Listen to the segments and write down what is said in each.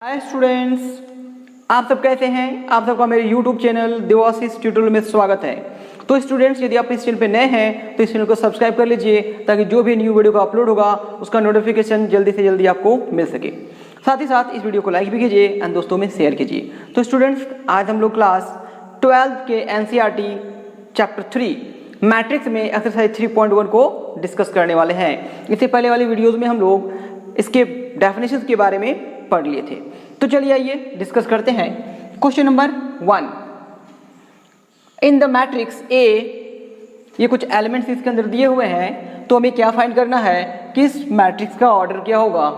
Hi students, आप सब कैसे हैं। आप सबका मेरे यूट्यूब चैनल देवाशीष ट्यूटोरियल में स्वागत है। तो स्टूडेंट्स, यदि आप इस चैनल पे नए हैं तो इस चैनल को सब्सक्राइब कर लीजिए ताकि जो भी न्यू वीडियो का अपलोड होगा उसका नोटिफिकेशन जल्दी से जल्दी आपको मिल सके। साथ ही साथ इस वीडियो को लाइक भी कीजिए एंड दोस्तों में शेयर कीजिए। तो स्टूडेंट्स, आज हम लोग क्लास 12 के NCERT चैप्टर 3 मैट्रिक्स में एक्सरसाइज 3.1 को डिस्कस करने वाले हैं। इससे पहले वाली वीडियोज़ में हम लोग इसके डेफिनेशंस के बारे में पढ़ लिए थे। तो चलिए आइए डिस्कस करते हैं। Question number 1, in the matrix A, ये कुछ एलिमेंट्स इसके अंदर दिए हुए हैं, तो हमें क्या फाइंड करना है कि इस मैट्रिक्स का ऑर्डर क्या होगा,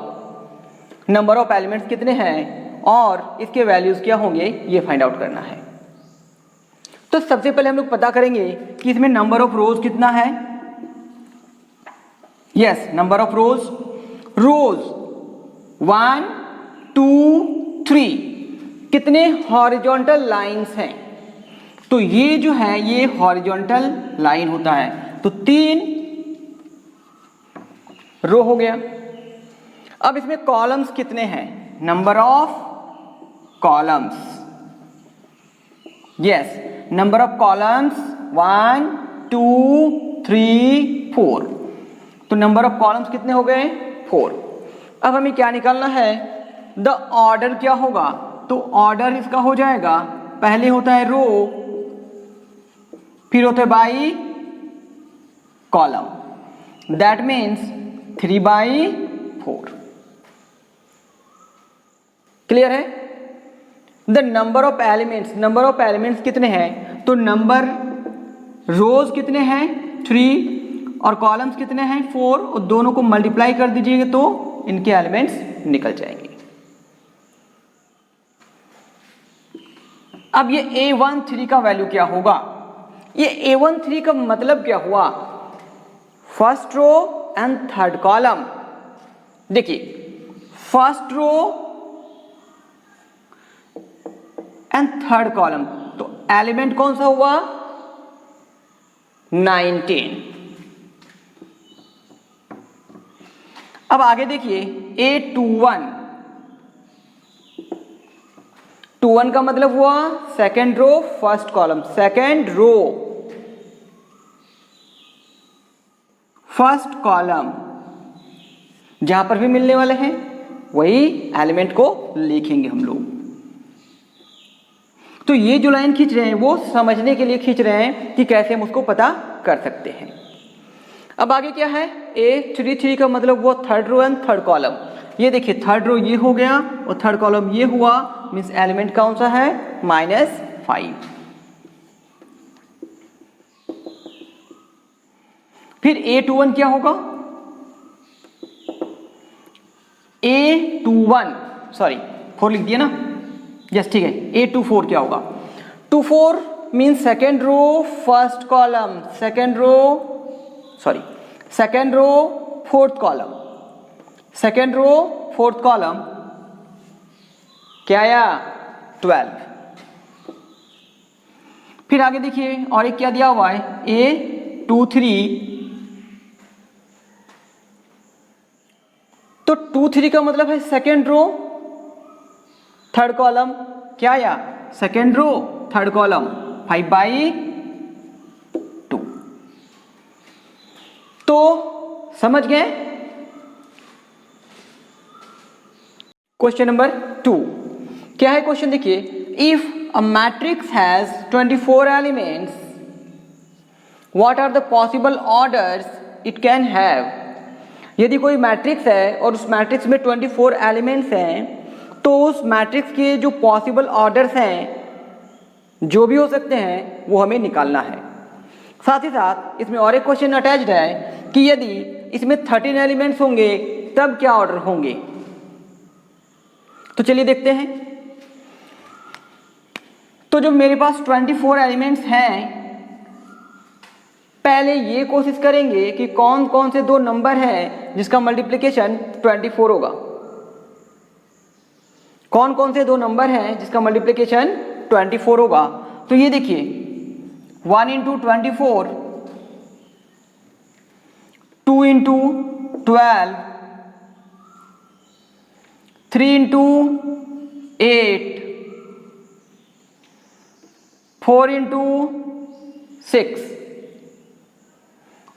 नंबर ऑफ एलिमेंट्स कितने हैं और इसके वैल्यूज क्या होंगे, ये फाइंड आउट करना है। तो सबसे पहले हम लोग पता करेंगे कि इसमें नंबर ऑफ रोज कितना है। यस, नंबर ऑफ रोज 1 2 3। कितने हॉरिजॉन्टल लाइंस हैं, तो ये जो है ये हॉरिजॉन्टल लाइन होता है, तो 3 रो हो गया। अब इसमें कॉलम्स कितने हैं, number of columns, yes, number of columns 1 2 3 4। तो नंबर ऑफ कॉलम्स कितने हो गए, 4। अब हमें क्या निकालना है, द ऑर्डर क्या होगा, तो ऑर्डर इसका हो जाएगा, पहले होता है रो, फिर होता है by column, that means 3/4। Clear है। द नंबर ऑफ एलिमेंट्स कितने हैं, तो नंबर रोज कितने हैं 3 और कॉलम्स कितने हैं 4, और दोनों को मल्टीप्लाई कर दीजिएगा तो इनके एलिमेंट्स निकल जाएंगे। अब ये A13 का वैल्यू क्या होगा, ये A13 का मतलब क्या हुआ, first row and third column. देखिए, first row and third column, तो एलिमेंट कौन सा हुआ 19। अब आगे देखिए A21 का मतलब हुआ second row first column, second row first column, जहां पर भी मिलने वाले हैं वही एलिमेंट को लिखेंगे हम लोग। तो ये जो लाइन खींच रहे हैं वो समझने के लिए खींच रहे हैं कि कैसे हम उसको पता कर सकते हैं। अब आगे क्या है, A33 का मतलब हुआ third row and third column. ये देखिए, थर्ड रो ये हो गया और थर्ड कॉलम ये हुआ, मीन्स एलिमेंट कौन सा है -5। फिर A21 क्या होगा, A21 सॉरी 4 लिख दिया ना, यस ठीक है। A24 क्या होगा, 24 means second row first column, second row fourth column, second row fourth column क्या आया 12। फिर आगे देखिए और एक क्या दिया हुआ है A23, तो 23 का मतलब है सेकेंड रो थर्ड कॉलम, क्या आया सेकेंड रो थर्ड कॉलम 5/2। तो समझ गए। क्वेश्चन नंबर 2 क्या है, क्वेश्चन देखिए, if a matrix has 24 elements, what are the possible orders it can have. यदि कोई मैट्रिक्स है और उस मैट्रिक्स में 24 एलिमेंट्स हैं, तो उस मैट्रिक्स के जो पॉसिबल ऑर्डर्स हैं, जो भी हो सकते हैं, वो हमें निकालना है। साथ ही साथ इसमें और एक क्वेश्चन अटैच्ड है कि यदि इसमें 13 एलिमेंट्स होंगे तब क्या ऑर्डर होंगे। तो चलिए देखते हैं। तो जो मेरे पास 24 एलिमेंट्स हैं, पहले ये कोशिश करेंगे कि कौन कौन से दो नंबर हैं जिसका मल्टीप्लिकेशन 24 होगा, कौन कौन से दो नंबर हैं जिसका मल्टीप्लिकेशन 24 होगा। तो ये देखिए 1 × 24, 2 × 12, 3 × 8, 4 इंटू 6,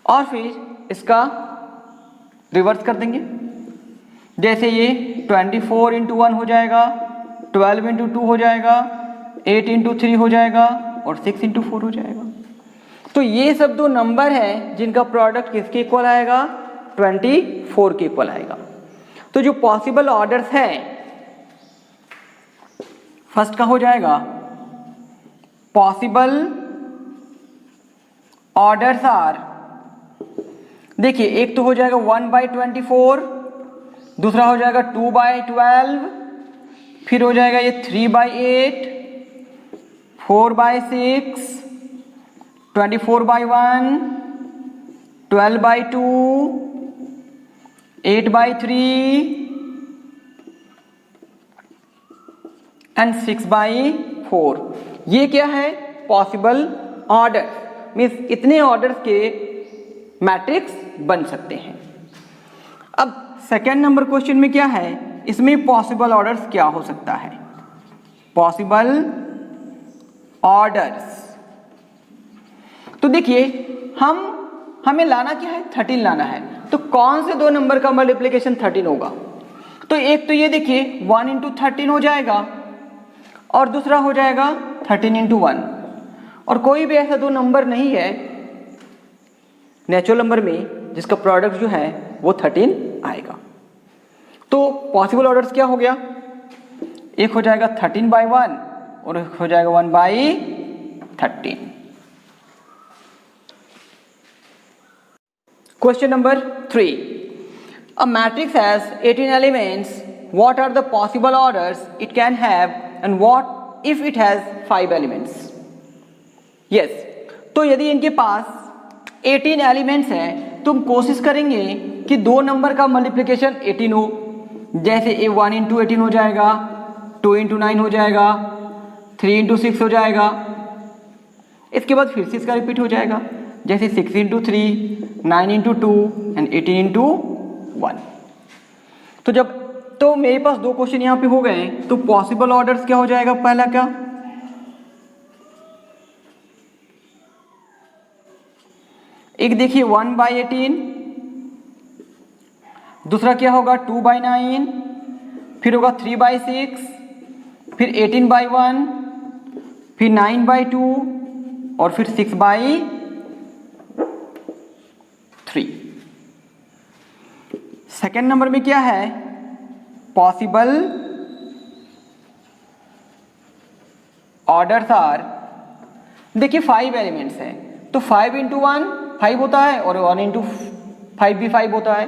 और फिर इसका रिवर्स कर देंगे। जैसे ये 24 इंटू 1 हो जाएगा, 12 इंटू 2 हो जाएगा, 8 इंटू 3 हो जाएगा और 6 इंटू 4 हो जाएगा। तो ये सब दो नंबर है जिनका प्रोडक्ट किसके इक्वल आएगा, 24 के इक्वल आएगा। तो जो पॉसिबल ऑर्डर्स है, फर्स्ट का हो जाएगा पॉसिबल ऑर्डर्स आर, देखिए एक तो हो जाएगा 1/24, दूसरा हो जाएगा 2/12, फिर हो जाएगा ये 3/8, 4/6, 24/1, 12/2, 8/3 एंड 6/4। ये क्या है, पॉसिबल ऑर्डर, मीन्स इतने ऑर्डर्स के मैट्रिक्स बन सकते हैं। अब सेकेंड नंबर क्वेश्चन में क्या है, इसमें पॉसिबल ऑर्डर्स क्या हो सकता है, पॉसिबल ऑर्डर्स। तो देखिए हमें लाना क्या है, 13 लाना है। तो कौन से दो नंबर का मल्टीप्लिकेशन 13 होगा, तो एक तो ये देखिए 1 इंटू 13 हो जाएगा और दूसरा हो जाएगा 13 इंटू 1। और कोई भी ऐसा दो नंबर नहीं है नेचुरल नंबर में जिसका प्रोडक्ट जो है वो 13 आएगा। तो पॉसिबल ऑर्डर्स क्या हो गया, एक हो जाएगा 13/1 और एक हो जाएगा 1/13। Question number 3. A matrix has 18 elements. What are the possible orders it can have and what if it has 5 elements? Yes. तो यदि इनके पास 18 एलिमेंट्स हैं तो हम कोशिश करेंगे कि दो नंबर का मल्टीप्लिकेशन 18 हो। जैसे 1 इंटू 18 हो जाएगा, 2 इंटू 9 हो जाएगा, 3 इंटू 6 हो जाएगा। इसके बाद फिर से इसका रिपीट हो जाएगा, जैसे 6 इंटू 3, 9 इंटू 2 एंड 18 इंटू 1। तो मेरे पास दो क्वेश्चन यहाँ पे हो गए। तो पॉसिबल ऑर्डर्स क्या हो जाएगा, पहला क्या, एक देखिए 1/18, दूसरा क्या होगा 2/9, फिर होगा 3/6, फिर 18/1, फिर 9/2 और फिर 6/3। सेकेंड नंबर में क्या है, पॉसिबल ऑर्डर्स आर, देखिए 5 एलिमेंट्स हैं तो 5 इंटू 1 5 होता है और 1 इंटू 5 भी 5 होता है।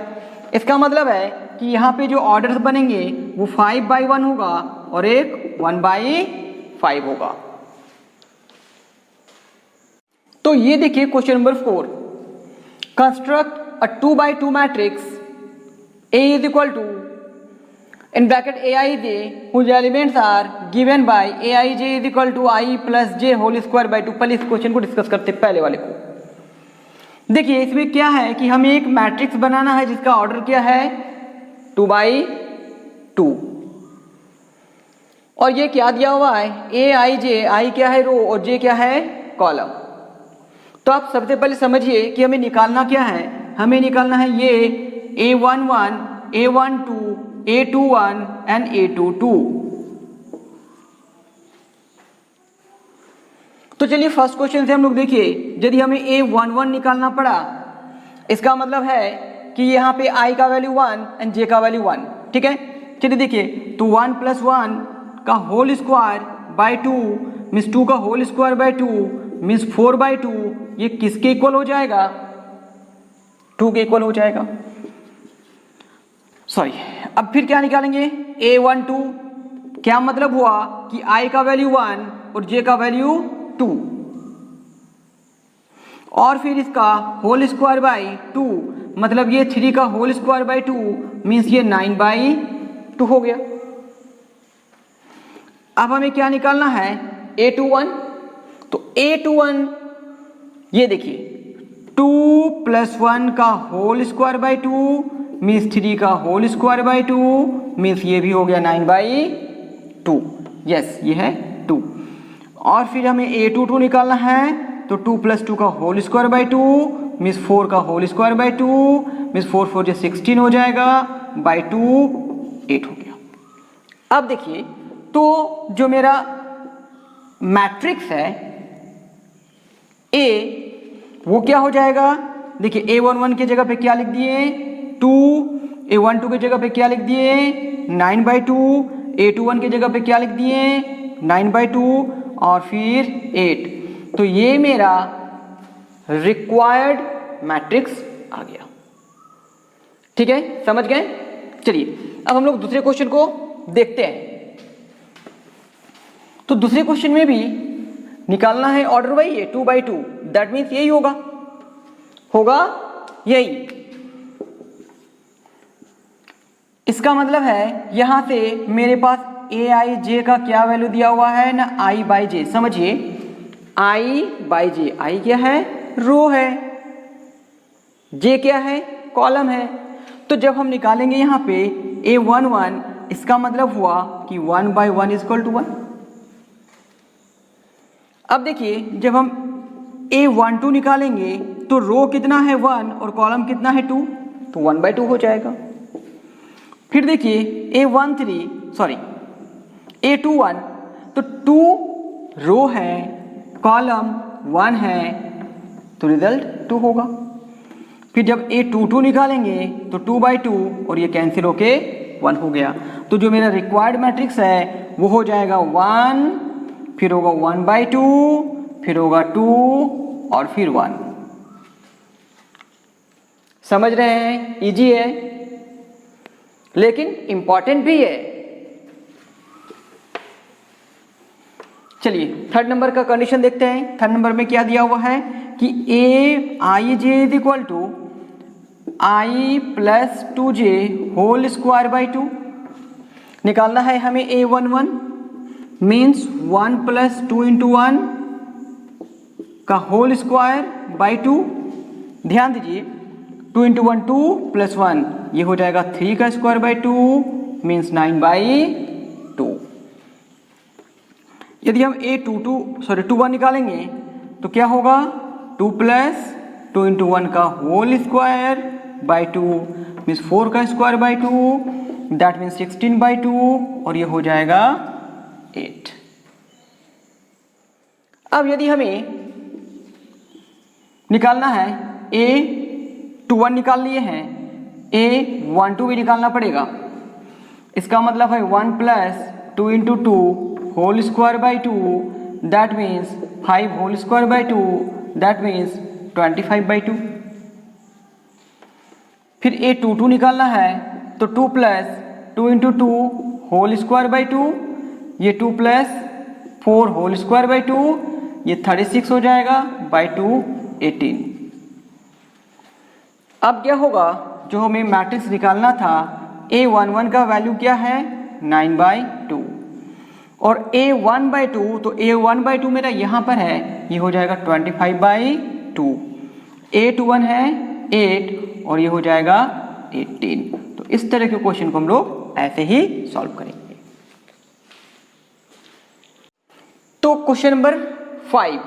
इसका मतलब है कि यहाँ पे जो ऑर्डर्स बनेंगे वो 5/1 होगा और एक 1/5 होगा। तो ये देखिए question number 4, construct a 2/2 matrix A is equal to in bracket Aij whose elements are given by Aij is equal to I plus j whole square by 2। पहले इस क्वेश्चन को डिस्कस करते हैं, पहले वाले को। देखिए इसमें क्या है कि हमें एक मैट्रिक्स बनाना है जिसका ऑर्डर क्या है 2/2 और ये क्या दिया हुआ है Aij, I क्या है रो और j क्या है कॉलम। तो आप सबसे पहले समझिए कि हमें निकालना क्या है, हमें निकालना है ये A11, A12, A21 and A22। तो चलिए फर्स्ट क्वेश्चन से हम लोग देखिए, यदि हमें A11 निकालना पड़ा इसका मतलब है कि यहाँ पे I का वैल्यू 1 एंड J का वैल्यू 1, ठीक है। चलिए देखिए, तो 1 + 1 का होल स्क्वायर बाय 2 मीन्स 2 का होल स्क्वायर बाय 2 मीन्स 4/2, ये किसके इक्वल हो जाएगा 2 के इक्वल हो जाएगा। सॉरी, अब फिर क्या निकालेंगे A12, क्या मतलब हुआ कि I का वैल्यू 1 और J का वैल्यू 2 और फिर इसका होल स्क्वायर बाय 2 मतलब ये 3 का होल स्क्वायर बाय 2 मीन्स ये 9/2 हो गया। अब हमें क्या निकालना है A21, तो A21 ये देखिए 2 + 1 का होल स्क्वायर बाय 2 मीन्स 3 का होल स्क्वायर बाय 2 मीन्स ये भी हो गया 9/2। 2, यस ये है 2। और फिर हमें A22 निकालना है, तो 2 + 2 का होल स्क्वायर बाई 2 मीन्स 4 का होल स्क्वायर बाई 2 मीन्स 4 4 16 हो जाएगा बाई 2 8 हो गया। अब देखिए तो जो मेरा मैट्रिक्स है A वो क्या हो जाएगा, देखिए A11 की जगह पे क्या लिख दिए 2, A12 की जगह पे क्या लिख दिए 9/2, A21 की जगह पे क्या लिख दिए 9/2 और फिर 8। तो ये मेरा रिक्वायर्ड मैट्रिक्स आ गया। ठीक है, समझ गए। चलिए अब हम लोग दूसरे क्वेश्चन को देखते हैं। तो दूसरे क्वेश्चन में भी निकालना है ऑर्डर वाइज 2/2, दैट मीन्स यही होगा यही। इसका मतलब है यहां से मेरे पास Aij का क्या वैल्यू दिया हुआ है ना I/j। समझिए I/j, I क्या है रो है, J क्या है कॉलम है। तो जब हम निकालेंगे यहाँ पे A11, इसका मतलब हुआ कि 1/1 = 1। अब देखिए जब हम A12 निकालेंगे तो रो कितना है 1 और कॉलम कितना है 2, तो 1/2 हो जाएगा। फिर देखिए A21, तो 2 रो है कॉलम 1 है, तो रिजल्ट 2 होगा। फिर जब A22 निकालेंगे तो 2/2 और ये कैंसिल होके 1 हो गया। तो जो मेरा रिक्वायर्ड मैट्रिक्स है वो हो जाएगा 1, फिर होगा 1/2, फिर होगा 2 और फिर 1। समझ रहे हैं, इजी है लेकिन इंपॉर्टेंट भी है। चलिए थर्ड नंबर का कंडीशन देखते हैं। थर्ड नंबर में क्या दिया हुआ है कि Aij = I + 2j whole square by 2 निकालना है हमें A11 मीन्स 1 + 2 × 1 का होल स्क्वायर बाई 2। ध्यान दीजिए 2 × 1 2 + 1 ये हो जाएगा 3 का स्क्वायर बाई 2 मीन्स 9/2। यदि हम A21 निकालेंगे तो क्या होगा 2 + 2 × 1 का होल स्क्वायर बाई 2 मीन्स 4 का स्क्वायर बाई 2, दैट मीन्स 16/2 और ये हो जाएगा 8। अब यदि हमें निकालना है A21 निकाल लिए हैं, A12 भी निकालना पड़ेगा। इसका मतलब है 1 + 2 × 2 whole square by 2, that means 5 whole square by 2, that means 25/2। फिर A22 निकालना है तो 2 + 2 × 2 होल स्क्वायर बाई 2, ये 2 + 4 होल स्क्वायर बाई 2 ये 36 हो जाएगा बाई 2 18। अब क्या होगा, जो हमें मैट्रिक्स निकालना था A11 का वैल्यू क्या है 9/2 और A1/2, तो A1/2 मेरा यहाँ पर है, ये हो जाएगा 25/2। A21 है 8 और ये हो जाएगा 18। तो इस तरह के क्वेश्चन को हम लोग ऐसे ही सॉल्व करेंगे। तो question number 5,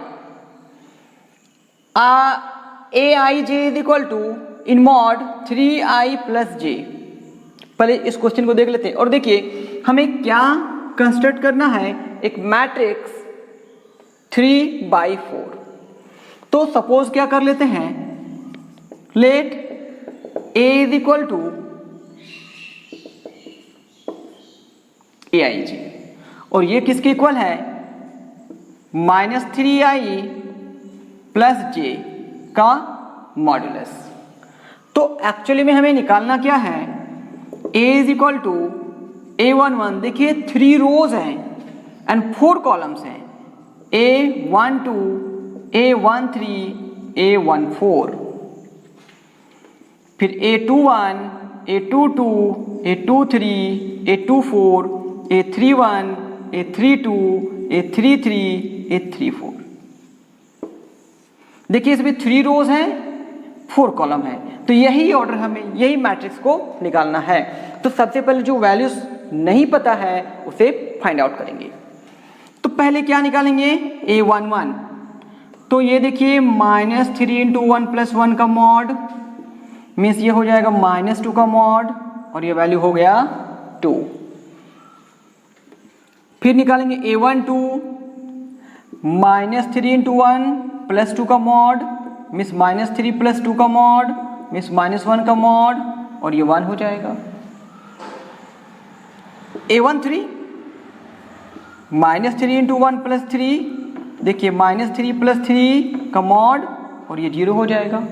Aij = in mod 3i + j। पहले इस क्वेश्चन को देख लेते हैं और देखिए हमें क्या कंस्ट्रक्ट करना है, एक मैट्रिक्स 3/4। तो सपोज क्या कर लेते हैं, लेट A = Aij और ये किसके इक्वल है -3i + j का मॉड्यूलस। तो एक्चुअली में हमें निकालना क्या है, A = A11, देखिए 3 रोज हैं एंड 4 कॉलम्स हैं, A12, A13, A14। फिर A21, A22, A23, A24, A31, A32, A33, A34। देखिए इसमें 3 रोज हैं 4 कॉलम है, तो यही ऑर्डर हमें यही मैट्रिक्स को निकालना है। तो सबसे पहले जो वैल्यूज नहीं पता है उसे फाइंड आउट करेंगे। तो पहले क्या निकालेंगे, A11। तो ये देखिए -3 इंटू 1 प्लस 1 का मॉड मीन्स ये हो जाएगा -2 का मॉड और ये वैल्यू हो गया 2। फिर निकालेंगे A12 -3 इंटू 1 प्लस 2 का मॉड मीन्स -3 प्लस 2 का मॉड मीन्स -1 का मॉड और ये 1 हो जाएगा। A13 -3 इंटू 1 प्लस 3, देखिए -3 प्लस 3 का मॉड और ये 0 हो जाएगा।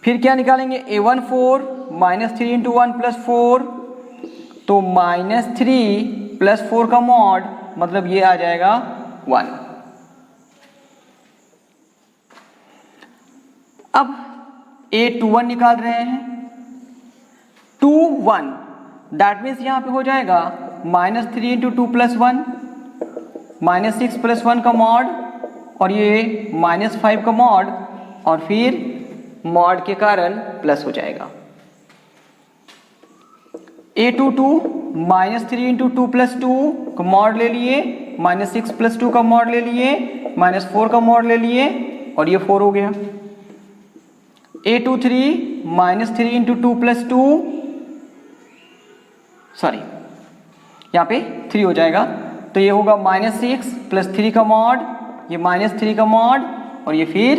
फिर क्या निकालेंगे A14 -3 इंटू 1 प्लस 4, तो -3 प्लस 4 का मॉड मतलब ये आ जाएगा 1। अब A21 निकाल रहे हैं, 2 1 दैट मीन्स यहाँ पे हो जाएगा -3 इंटू 2 प्लस 1 -6 प्लस 1 का मॉड और ये -5 का मॉड और फिर मॉड के कारण प्लस हो जाएगा। A22 -3 इंटू 2 प्लस 2 का मॉड ले लिए, -6 प्लस 2 का मॉड ले लिए, -4 का मॉड ले लिए और ये 4 हो गया। A23 -3 इंटू 2 प्लस 2, सॉरी यहाँ पे 3 हो जाएगा, तो ये होगा -6 प्लस 3 का मॉड, ये -3 का मॉड और ये फिर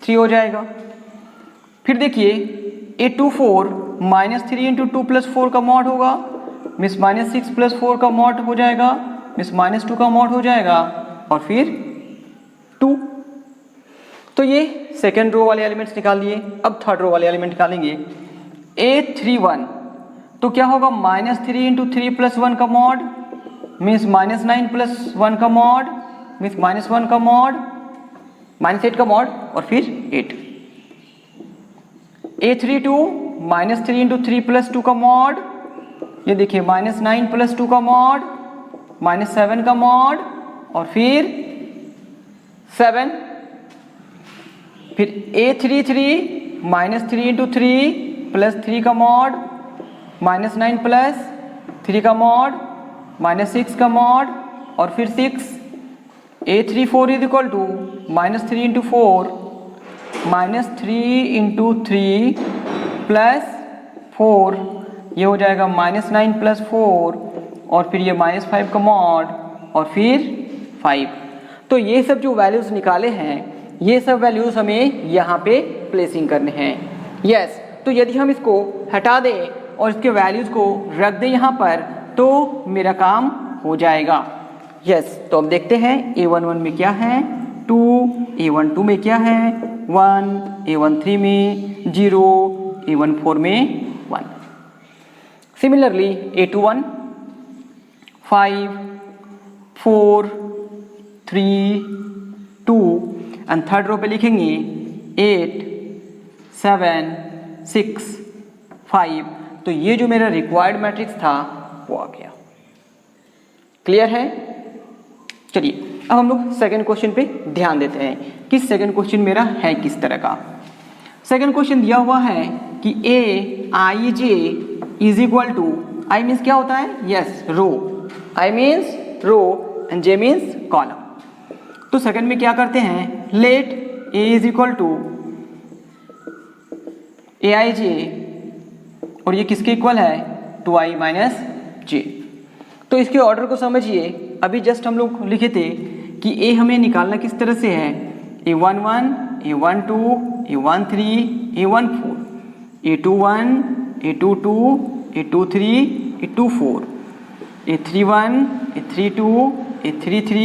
3 हो जाएगा। फिर देखिए A24 -3 इंटू 2 प्लस 4 का मॉड होगा मीन्स -6 प्लस 4 का मॉड हो जाएगा मीन्स -2 का मॉड हो जाएगा और फिर 2। तो ये सेकेंड रो वाले एलिमेंट्स निकाल लिए। अब थर्ड रो वाले एलिमेंट निकालेंगे। A31 तो क्या होगा -3 इंटू 3 प्लस 1 का मॉड मीन्स -9 प्लस 1 का मॉड मीन्स -1 का मॉड -8 का मॉड और फिर 8। A32 -3 इंटू 3 प्लस 2 का मॉड, ये देखिए -9 प्लस 2 का मॉड -7 का मॉड और फिर 7। फिर A33 -3 इंटू 3 प्लस 3 का मॉड -9 प्लस 3 का मॉड -6 का मॉड और फिर 6। A34 is equal to -3 into 4 -3 into 3 plus 4, ये हो जाएगा -9 प्लस 4 और फिर ये -5 का मॉड और फिर 5। तो ये सब जो वैल्यूज़ निकाले हैं ये सब वैल्यूज़ हमें यहाँ पे प्लेसिंग करने हैं। यस, तो यदि हम इसको हटा दें और इसके वैल्यूज़ को रख दें यहाँ पर तो मेरा काम हो जाएगा। यस, तो अब देखते हैं A11 में क्या है 2, A12 में क्या है 1, A13 में 0, A14 में 1। Similarly A21 5, 4, 3, 2 and third row पे लिखेंगे 8, 7, 6, 5। तो ये जो मेरा रिक्वायर्ड मैट्रिक्स था वो आ गया। क्लियर है? चलिए अब हम लोग सेकंड क्वेश्चन पे ध्यान देते हैं कि सेकंड क्वेश्चन मेरा है किस तरह का। सेकंड क्वेश्चन दिया हुआ है कि Aij is equal to, I means क्या होता है, yes row, I means row and J means column. तो सेकंड में क्या करते हैं, let A is equal to Aij और ये किसके इक्वल है 2i माइनस j। तो इसके ऑर्डर को समझिए, अभी जस्ट हम लोग लिखे थे कि A हमें निकालना किस तरह से है, A11, A12, A13, A14, A21, A22, A23, A24, A31, A32, A33,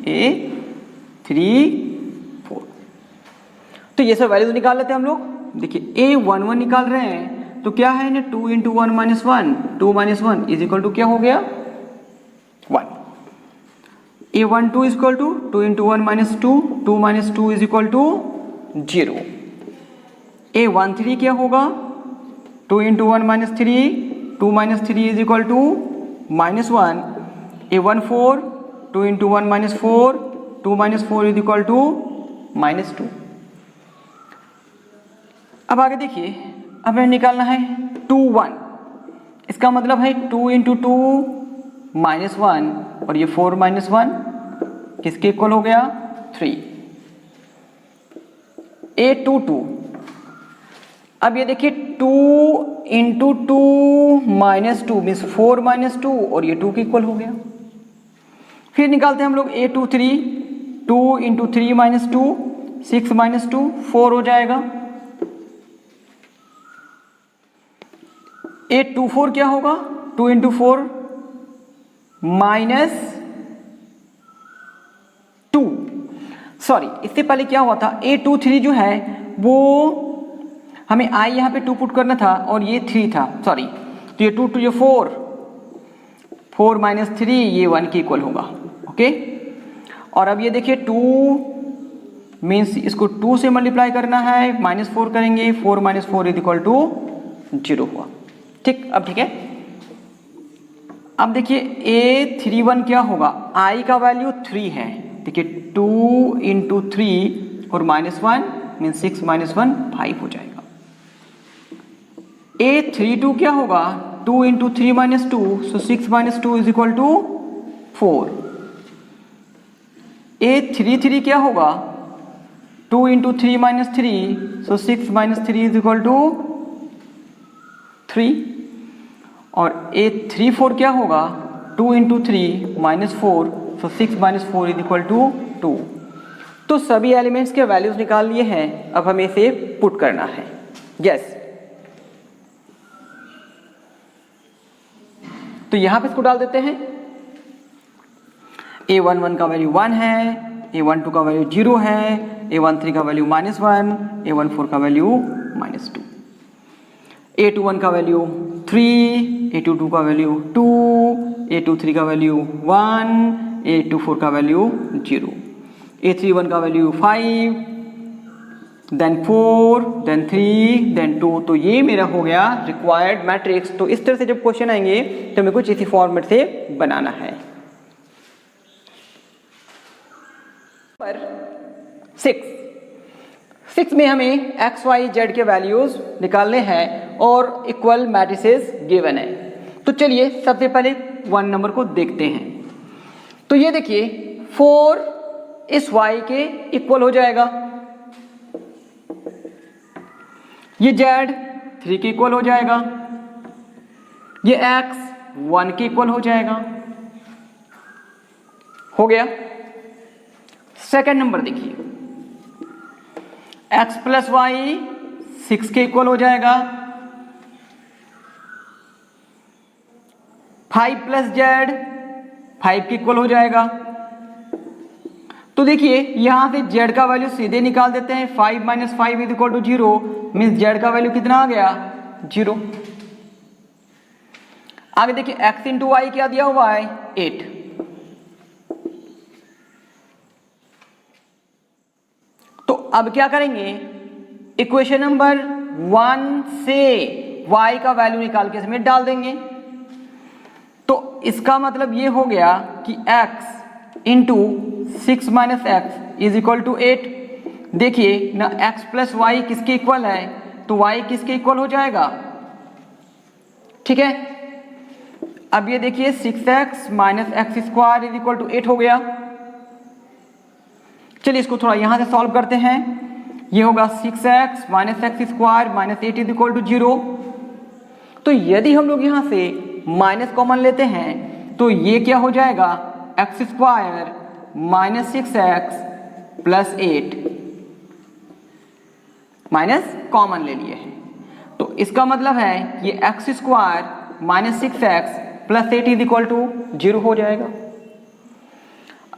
A34। तो ये सब वैल्यूज निकाल लेते हैं हम लोग। देखिए A11 निकाल रहे हैं तो क्या है ना 2 into 1 minus 1, 2 minus 1 is equal to क्या हो गया 1। A12 is equal to 2 into 1 minus 2, 2 minus 2 is equal to 0। A13 क्या होगा 2 into 1 minus 3, 2 minus 3 is equal to -1। A14 2 into 1 minus 4, 2 minus 4 is equal to -2। अब आगे देखिए, अब हमें निकालना है 2 1। इसका मतलब है 2 इंटू 2 -1 और ये 4 -1 किसके इक्वल हो गया 3। 822। अब ये देखिए 2 इंटू 2 -2 मीन्स 4 -2 और ये 2 के इक्वल हो गया। फिर निकालते हैं हम लोग 823। 2 इंटू 3 -2 6 -2 4 हो जाएगा। 824 क्या होगा 2 इंटू 4 -2 सॉरी इससे पहले क्या हुआ था 823 जो है वो हमें आई यहाँ पे 2 पुट करना था और ये 3 था सॉरी, तो ये 2 2 ये 4 4 -3 ये 1 के इक्वल होगा। ओके और अब ये देखिए 2 मीन्स इसको 2 से मल्टीप्लाई करना है -4 करेंगे 4 -4 इज इक्वल टू 0 हुआ। ठीक अब ठीक है। अब देखिए A31 क्या होगा I का वैल्यू 3 है। देखिए 2 इंटू 3 और -1 मीन्स 6 -1 5 हो जाएगा। A32 क्या होगा 2 into 3 -2 so 6 -2 is equal to 4। A33 क्या होगा 2 into 3 -3 so 6 -3 is equal to 3। और A34 क्या होगा 2 into 3 -4 so 6 -4 is equal to 2। तो सभी एलिमेंट्स के वैल्यूज निकाल लिए हैं, अब हमें इसे पुट करना है। यस तो यहां पे इसको डाल देते हैं। A11 का वैल्यू 1 है, A12 का वैल्यू 0 है, A13 का वैल्यू -1, A14 का वैल्यू -2, A21 का वैल्यू 3, A22 का वैल्यू 2, A23 का वैल्यू 1, A24 का वैल्यू 0, A31 का वैल्यू 5, देन 4, देन 3, देन 2। तो ये मेरा हो गया रिक्वायर्ड मैट्रिक्स। तो इस तरह से जब क्वेश्चन आएंगे तो हमें कुछ इसी फॉर्मेट से बनाना है। 6 में हमें x, y, z के वैल्यूज निकालने हैं और इक्वल मैट्रिसेस गिवन है। तो चलिए सबसे पहले 1 नंबर को देखते हैं। तो ये देखिए 4 इस y के इक्वल हो जाएगा, ये z 3 के इक्वल हो जाएगा, ये x 1 के इक्वल हो जाएगा। हो गया। सेकंड नंबर देखिए x प्लस वाई 6 के इक्वल हो जाएगा, 5 प्लस जेड 5 के इक्वल हो जाएगा। तो देखिए यहां से z का वैल्यू सीधे निकाल देते हैं। 5 - 5 is equal to 0 means z का वैल्यू कितना आ गया 0। आगे देखिए x इंटू वाई क्या दिया हुआ है 8। तो अब क्या करेंगे इक्वेशन नंबर 1 से y का वैल्यू निकाल के इसमें डाल देंगे। तो इसका मतलब ये हो गया कि x into 6 minus X is equal to 8। देखिए ना x प्लस वाई किसके इक्वल है, तो y किसके इक्वल हो जाएगा। ठीक है अब ये देखिए 6x minus X square is equal to 8 हो गया। चलिए इसको थोड़ा यहां से सॉल्व करते हैं। ये होगा 6x minus X square minus 8 is equal to 0। तो यदि हम लोग यहां से माइनस कॉमन लेते हैं तो ये क्या हो जाएगा X square minus 6x plus 8 minus common ले लिए हैं। तो इसका मतलब है ये X square minus 6x plus 8 is equal to 0 हो जाएगा।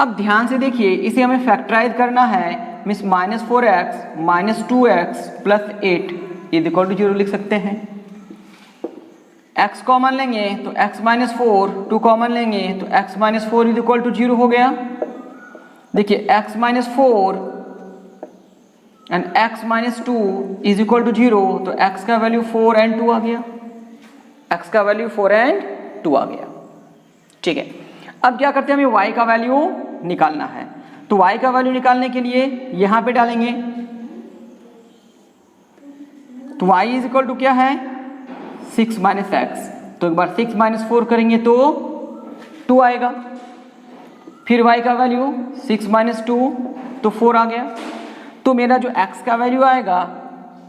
अब ध्यान से देखिए इसे हमें फैक्टराइज करना है, means minus 4x minus 2x plus 8 is equal to 0 लिख सकते हैं। x कॉमन लेंगे तो x माइनस 4, 2 कॉमन लेंगे तो x minus 4 is equal to 0 हो गया। देखिए x minus 4 and x minus 2 is equal to 0, तो x का वैल्यू 4 एंड 2 आ गया। x का वैल्यू 4 एंड 2 आ गया। ठीक है अब क्या करते हैं हमें y का वैल्यू निकालना है। तो y का वैल्यू निकालने के लिए यहां पे डालेंगे। तो y इज इक्वल टू क्या है 6 माइनस एक्स, तो एक बार 6 माइनस 4 करेंगे तो 2 आएगा। फिर y का वैल्यू 6 माइनस 2 तो 4 आ गया। तो मेरा जो x का वैल्यू आएगा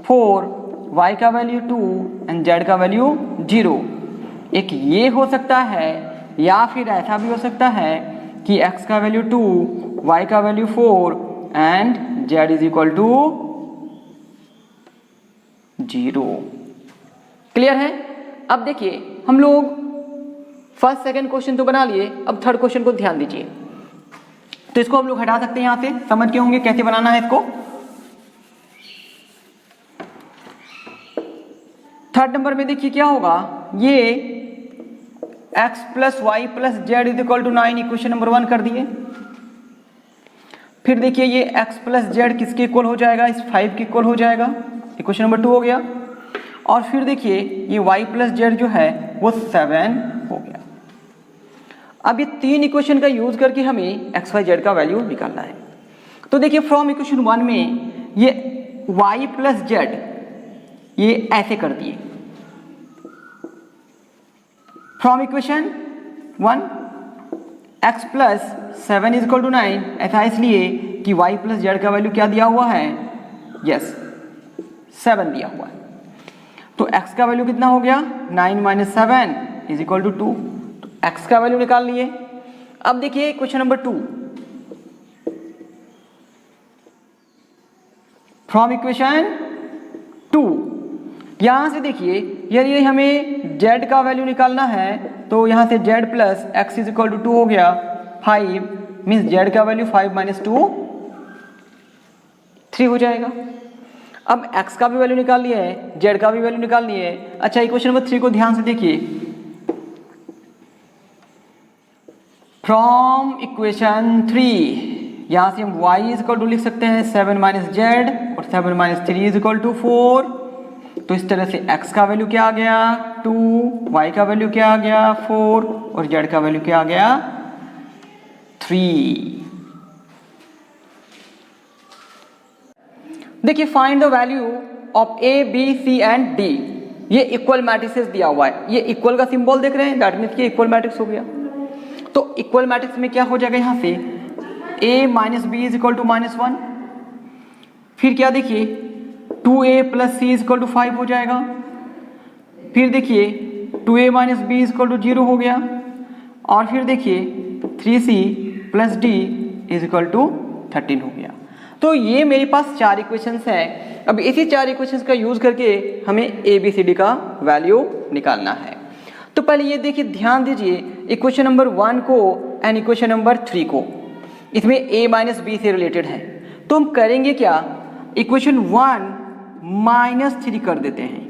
4, y का वैल्यू 2 एंड z का वैल्यू 0। एक ये हो सकता है या फिर ऐसा भी हो सकता है कि x का वैल्यू 2, y का value 4 and z is equal to 0। Clear है? अब देखिए हम लोग फर्स्ट सेकंड क्वेश्चन तो बना लिए, अब थर्ड क्वेश्चन को ध्यान दीजिए। तो इसको हम लोग हटा सकते हैं, यहां से समझ के होंगे कैसे बनाना है इसको। थर्ड नंबर में देखिए क्या होगा, ये x plus Y plus Z is equal to 9 equation number 1 कर दिए। फिर देखिए ये x प्लस जेड किसके इक्वल हो जाएगा, इस 5 के इक्वल हो जाएगा, इक्वेशन नंबर 2 हो गया। और फिर देखिए ये y प्लस जेड जो है वो 7 हो गया। अब ये 3 इक्वेशन का यूज करके हमें x y z का वैल्यू निकालना है। तो देखिए फ्रॉम इक्वेशन 1 में ये y प्लस जेड ये ऐसे कर दिए। From equation 1 x plus 7 is equal to 9, ऐसा इसलिए कि y प्लस जेड का वैल्यू क्या दिया हुआ है, यस 7 दिया हुआ है। तो x का वैल्यू कितना हो गया, 9 माइनस 7 इज इक्वल टू 2। तो x का वैल्यू निकाल लिए। अब देखिए क्वेश्चन नंबर 2, फ्रॉम इक्वेशन 2 यहां से देखिए यदि हमें z का वैल्यू निकालना है तो यहां से z plus X is equal to 2 हो गया, 5 मीन्स z का वैल्यू 5 माइनस 2 3 हो जाएगा। अब x का भी वैल्यू निकाल लिया है, z का भी वैल्यू निकाल लिया है। अच्छा इक्वेशन नंबर 3 को ध्यान से देखिए। फ्रॉम इक्वेशन 3 यहां से हम y इज इक्वल टू लिख सकते हैं 7 माइनस जेड और 7 माइनस 3 इज इक्वल टू 4। तो इस तरह से x का वैल्यू क्या आ गया 2, y का वैल्यू क्या आ गया 4 और z का वैल्यू क्या आ गया 3। देखिए find the value of a, b, c and d। ये इक्वल मैट्रिसेस दिया हुआ है, ये इक्वल का सिंबल देख रहे हैं, दैट मीन्स कि इक्वल मैट्रिक्स हो गया। तो इक्वल मैट्रिक्स में क्या हो जाएगा, यहां से a minus b is equal to minus 1। फिर क्या देखिए 2a plus c is equal to 5 हो जाएगा। फिर देखिए 2a minus b is equal to 0 हो गया। और फिर देखिए 3c plus d is equal to 13 हो गया। तो ये मेरे पास 4 इक्वेशंस हैं। अब इसी 4 इक्वेशंस का यूज करके हमें a b c d का वैल्यू निकालना है। तो पहले ये देखिए ध्यान दीजिए इक्वेशन नंबर 1 को एंड इक्वेशन नंबर 3 को, इसमें a माइनस बी से रिलेटेड है। तो हम करेंगे क्या, इक्वेशन 1 माइनस 3 कर देते हैं।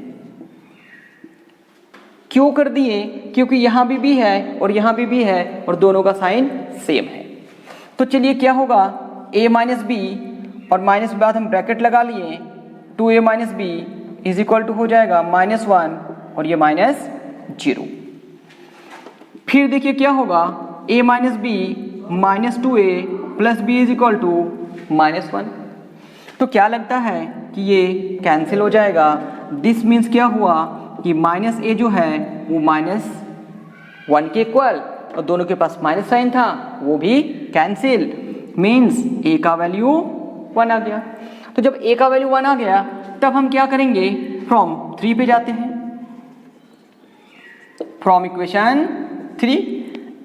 क्यों कर दिए, क्योंकि यहां भी b है और यहां भी b है और दोनों का साइन सेम है। तो चलिए क्या होगा a माइनस बी और माइनस के बाद हम ब्रैकेट लगा लिए 2a minus b is equal to हो जाएगा -1 और ये -0। फिर देखिए क्या होगा a minus b minus 2a plus b is equal to -1। तो क्या लगता है कि ये कैंसिल हो जाएगा। दिस मीन्स क्या हुआ कि माइनस a जो है वो -1 के इक्वल और दोनों के पास माइनस साइन था वो भी कैंसिल, मीन्स a का वैल्यू 1 आ गया। तो जब a का वैल्यू 1 आ गया तब हम क्या करेंगे, फ्रॉम 3 पे जाते हैं। फ्रॉम इक्वेशन 3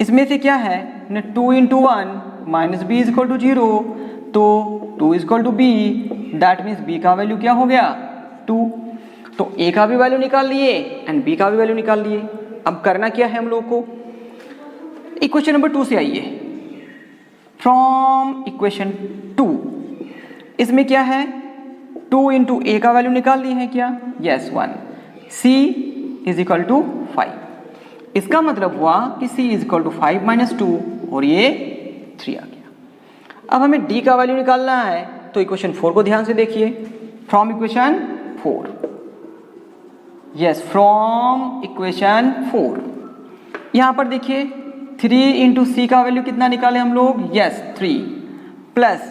इसमें से क्या है 2 into 1 minus b is equal to 0, तो 2 is equal to b, that means b का वैल्यू क्या हो गया 2। तो a का भी वैल्यू निकाल लिए एंड b का भी वैल्यू निकाल लिए। अब करना क्या है हम लोग को, इक्वेशन नंबर 2 से आइए। फ्रॉम इक्वेशन 2 इसमें क्या है 2 इंटू a का वैल्यू निकाल लिए हैं क्या, yes 1, c is equal to 5। इसका मतलब हुआ कि c is equal to 5 minus 2 और ये 3 आ गया। अब हमें d का वैल्यू निकालना है, तो इक्वेशन 4 को ध्यान से देखिए। From equation 4, yes from equation 4 यहां पर देखिए 3 इंटू सी का वैल्यू कितना निकाले हम लोग, यस 3 प्लस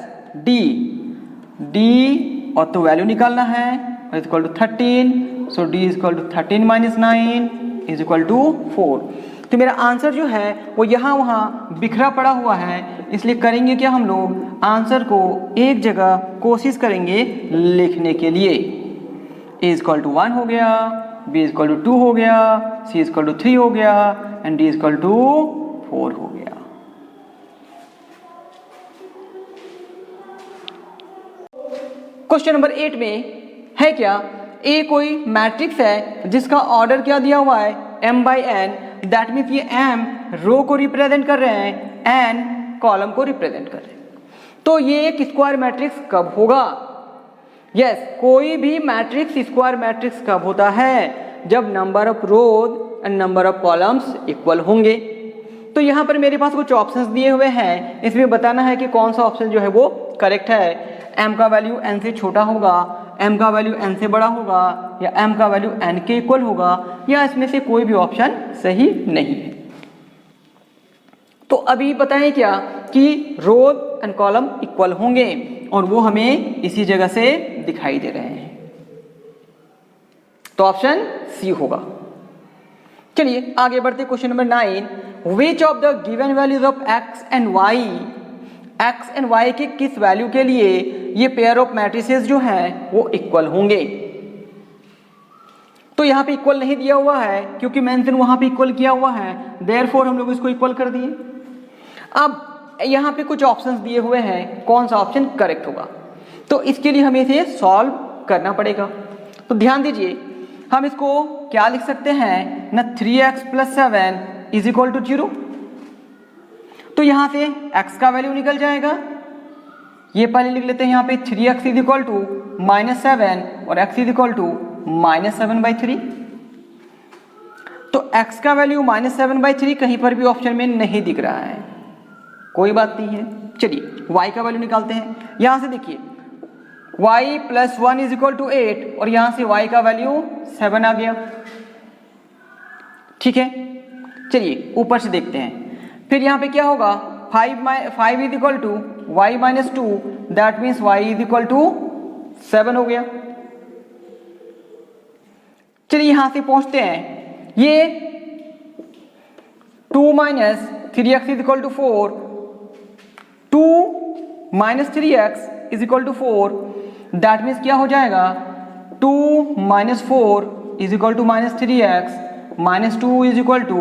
डी और तो वैल्यू निकालना है is equal to 13, so d is equal to 13 minus 9 is equal to 4। तो मेरा आंसर जो है वो यहाँ वहाँ बिखरा पड़ा हुआ है, इसलिए करेंगे क्या हम लोग, आंसर को एक जगह कोशिश करेंगे लिखने के लिए। ए इज इक्वल टू 1 हो गया, बी इज इक्वल टू 2 हो गया, सी इज इक्वल टू 3 हो गया and d is equal to 4 हो गया। क्वेश्चन नंबर 8 में है क्या, ए कोई मैट्रिक्स है जिसका ऑर्डर क्या दिया हुआ है m/n, दैट मीन्स ये m रो को रिप्रेजेंट कर रहे हैं, n कॉलम को रिप्रेजेंट कर रहे हैं। तो ये एक स्क्वायर मैट्रिक्स कब होगा? यस, कोई भी मैट्रिक्स स्क्वायर मैट्रिक्स कब होता है? जब number of rose and number of columns equal होंगे। तो यहाँ पर मेरे पास कुछ ऑप्शंस दिए हुए हैं, इसमें बताना है कि कौन सा ऑप्शन जो है वो करेक्ट है। m का वैल्यू n से छोटा होगा, m का वैल्यू n से बड़ा होगा, या m का वैल्यू n के इक्वल होगा, या इसमें से कोई भी ऑप्शन सही नहीं है। तो अभी बताएं क्या कि रोज एंड कॉलम इक्वल होंगे और वो हमें इसी जगह से दिखाई दे रहे हैं। तो ऑप्शन सी होगा। चलिए आगे बढ़ते question number 9। Which of the given values of x and y के किस वैल्यू के लिए ये पेयर ऑफ मैट्रिसेस जो हैं वो इक्वल होंगे? तो यहाँ पे इक्वल नहीं दिया हुआ है क्योंकि मेंशन वहां पे इक्वल किया हुआ है, देयरफॉर हम लोग इसको इक्वल कर दिए। अब यहाँ पे कुछ ऑप्शंस दिए हुए हैं, कौन सा ऑप्शन करेक्ट होगा, तो इसके लिए हमें इसे सॉल्व करना पड़ेगा। तो ध्यान दीजिए, हम इसको क्या लिख सकते हैं ना, 3x + 7 इज इक्वल टू 0। तो यहाँ से x का वैल्यू निकल जाएगा, ये पहले लिख लेते हैं यहाँ पे 3x इज इक्वल टू -7 और x इज इक्वल टू -7/3। तो x का वैल्यू -7/3 कहीं पर भी ऑप्शन में नहीं दिख रहा है, कोई बात नहीं है। चलिए y का वैल्यू निकालते हैं। यहां से देखिए y + 1 इज इक्वल टू 8 और यहां से y का वैल्यू 7 आ गया, ठीक है। चलिए ऊपर से देखते हैं, फिर यहां पे क्या होगा, 5 is equal to y - 2, that means y is equal to 7 हो गया। चलिए यहां से पहुंचते हैं, ये 2 - 3x is equal to 4, 2 - 3x is equal to 4, that means क्या हो जाएगा, 2 - 4 is equal to -3x, -2 is equal to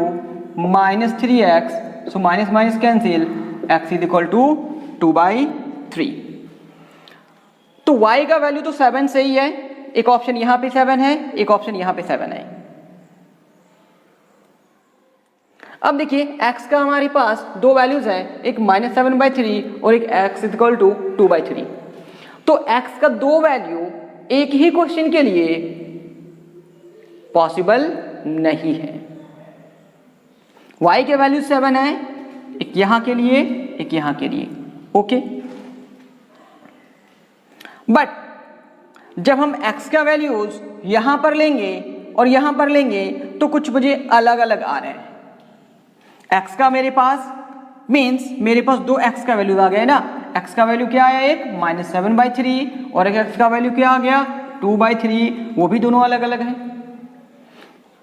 -3x, so minus minus cancel, x is equal to 2/3। तो y का वैल्यू तो 7 सही है, एक ऑप्शन यहां पे 7 है, एक ऑप्शन यहां पे 7 है। अब देखिए x का हमारे पास दो वैल्यूज है, एक -7/3 और एक x इज इक्वल टू 2/3। तो x का दो वैल्यू एक ही क्वेश्चन के लिए पॉसिबल नहीं है। y के वैल्यू 7 है, एक यहां के लिए एक यहां के लिए, ओके। बट जब हम x का वैल्यूज यहां पर लेंगे और यहां पर लेंगे तो कुछ मुझे अलग अलग आ रहे हैं। x का मेरे पास मीन्स मेरे पास दो x का वैल्यूज आ गए ना, x का वैल्यू क्या आया, एक -7/3 और एक x का वैल्यू क्या आ गया 2/3, वो भी दोनों अलग अलग हैं।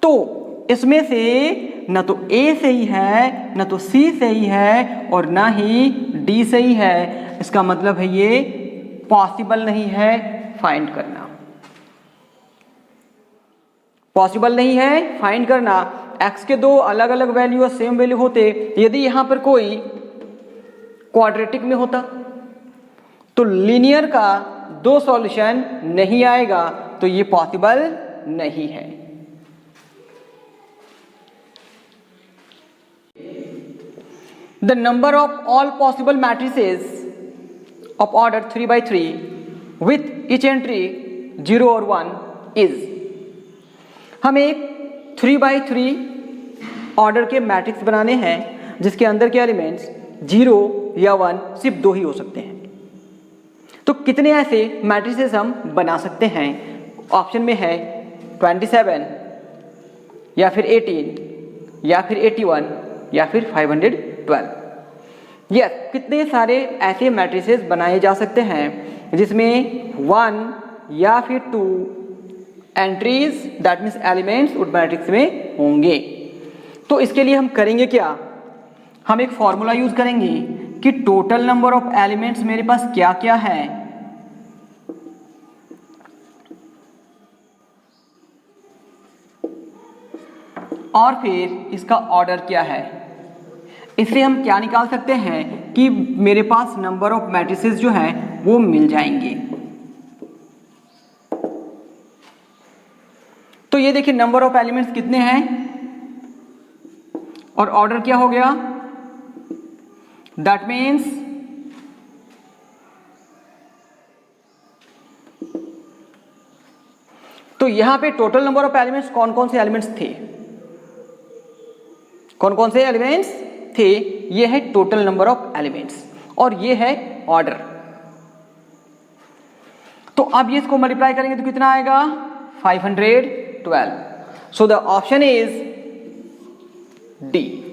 तो इसमें से न तो A सही है, न तो C सही है और ना ही D सही है। इसका मतलब है ये पॉसिबल नहीं है फाइंड करना, पॉसिबल नहीं है फाइंड करना। x के दो अलग अलग वैल्यू और सेम वैल्यू होते, यदि यहां पर कोई क्वाड्रेटिक में होता तो लीनियर का दो सॉल्यूशन नहीं आएगा, तो ये पॉसिबल नहीं है। The number of all possible matrices of order 3/3 with each entry 0 or 1 is, हम एक 3/3 ऑर्डर के मैट्रिक्स बनाने हैं जिसके अंदर के एलिमेंट्स 0 या 1 सिर्फ दो ही हो सकते हैं। तो कितने ऐसे मैट्रिसेस हम बना सकते हैं? ऑप्शन में है 27 या फिर 18 या फिर 81 या फिर 512। यस, कितने सारे ऐसे मैट्रिसेस बनाए जा सकते हैं जिसमें 1 या फिर 2 एंट्रीज दैट मीन्स एलिमेंट्स उस मैट्रिक्स में होंगे। तो इसके लिए हम करेंगे क्या, हम एक फॉर्मूला यूज करेंगे कि टोटल नंबर ऑफ एलिमेंट्स मेरे पास क्या क्या है, और फिर इसका ऑर्डर क्या है। इससे हम क्या निकाल सकते हैं कि मेरे पास नंबर ऑफ मैट्रिसेस जो है वो मिल जाएंगे। तो ये देखिए नंबर ऑफ एलिमेंट्स कितने हैं और ऑर्डर क्या हो गया, दैट मीन्स तो यहां पे टोटल नंबर ऑफ एलिमेंट्स कौन कौन से एलिमेंट्स थे, कौन कौन से एलिमेंट्स थे, ये है टोटल नंबर ऑफ एलिमेंट्स और ये है ऑर्डर। तो अब ये इसको मल्टीप्लाई करेंगे तो कितना आएगा 512। So the option is D.